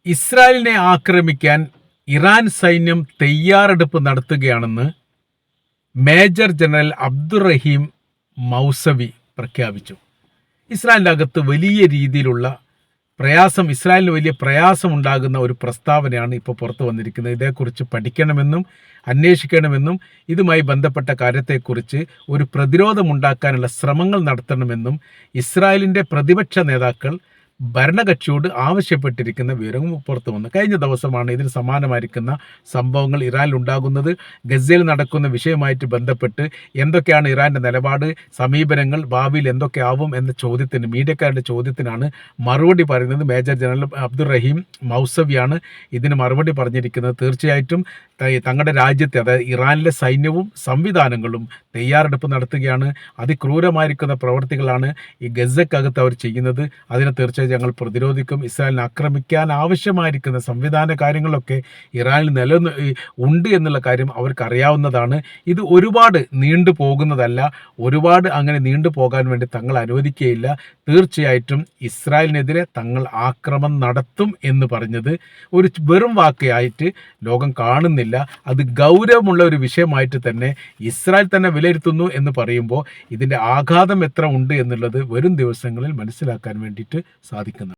ഇസ്രായേലിനെ ആക്രമിക്കാൻ ഇറാൻ സൈന്യം തയ്യാറെടുപ്പ് നടത്തുകയാണെന്ന് മേജർ ജനറൽ അബ്ദുറഹീം മൗസവി പ്രഖ്യാപിച്ചു. ഇസ്രായേലിൻ്റെ അകത്ത് വലിയ രീതിയിലുള്ള ഇസ്രായേലിന് വലിയ പ്രയാസമുണ്ടാകുന്ന ഒരു പ്രസ്താവനയാണ് ഇപ്പോൾ പുറത്തു വന്നിരിക്കുന്നത്. ഇതേക്കുറിച്ച് പഠിക്കണമെന്നും അന്വേഷിക്കണമെന്നും ഇതുമായി ബന്ധപ്പെട്ട കാര്യത്തെക്കുറിച്ച് ഒരു പ്രതിരോധമുണ്ടാക്കാനുള്ള ശ്രമങ്ങൾ നടത്തണമെന്നും ഇസ്രായേലിൻ്റെ പ്രതിപക്ഷ നേതാക്കൾ ഭരണകക്ഷിയോട് ആവശ്യപ്പെട്ടിരിക്കുന്ന വിവരവും പുറത്തു വന്നു. കഴിഞ്ഞ ദിവസമാണ് ഇതിന് സമാനമായിരിക്കുന്ന സംഭവങ്ങൾ ഇറാനിൽ ഉണ്ടാകുന്നത്. ഗസയിൽ നടക്കുന്ന വിഷയമായിട്ട് ബന്ധപ്പെട്ട് എന്തൊക്കെയാണ് ഇറാൻ്റെ നിലപാട്, സമീപനങ്ങൾ, ഭാവിയിൽ എന്തൊക്കെ ആവും എന്ന ചോദ്യത്തിന്, മീഡിയക്കാരുടെ ചോദ്യത്തിനാണ് മറുപടി പറയുന്നത് മേജർ ജനറൽ അബ്ദുറഹീം മൗസവിയാണ് ഇതിന് മറുപടി പറഞ്ഞിരിക്കുന്നത്. തീർച്ചയായിട്ടും തങ്ങളുടെ രാജ്യത്തെ, അതായത് ഇറാനിലെ സൈന്യവും സംവിധാനങ്ങളും തയ്യാറെടുപ്പ് നടത്തുകയാണ്. അതിക്രൂരമായിരിക്കുന്ന പ്രവർത്തികളാണ് ഈ ഗസക്കകത്ത് അവർ ചെയ്യുന്നത്. അതിനെ തീർച്ചയായും ഞങ്ങൾ പ്രതിരോധിക്കും. ഇസ്രായേലിനെ ആക്രമിക്കാൻ ആവശ്യമായിരിക്കുന്ന സംവിധാന കാര്യങ്ങളൊക്കെ ഇറാനിൽ ഉണ്ട് എന്നുള്ള കാര്യം അവർക്ക് അറിയാവുന്നതാണ്. ഇത് ഒരുപാട് നീണ്ടു പോകുന്നതല്ല. അങ്ങനെ നീണ്ടു പോകാൻ വേണ്ടി തങ്ങൾ അനുവദിക്കുകയില്ല. തീർച്ചയായിട്ടും ഇസ്രായേലിനെതിരെ തങ്ങൾ ആക്രമണം നടത്തും എന്ന് പറഞ്ഞത് ഒരു വെറും വാക്കായിട്ട് ലോകം കാണുന്നില്ല. അത് ഗൗരവമുള്ള ഒരു വിഷയമായിട്ട് തന്നെ ഇസ്രായേൽ തന്നെ വിലയിരുത്തുന്നു എന്ന് പറയുമ്പോൾ ഇതിൻ്റെ ആഘാതം എത്ര ഉണ്ട് എന്നുള്ളത് വരും ദിവസങ്ങളിൽ മനസ്സിലാക്കാൻ വേണ്ടിയിട്ട് സാധിക്കുന്നു.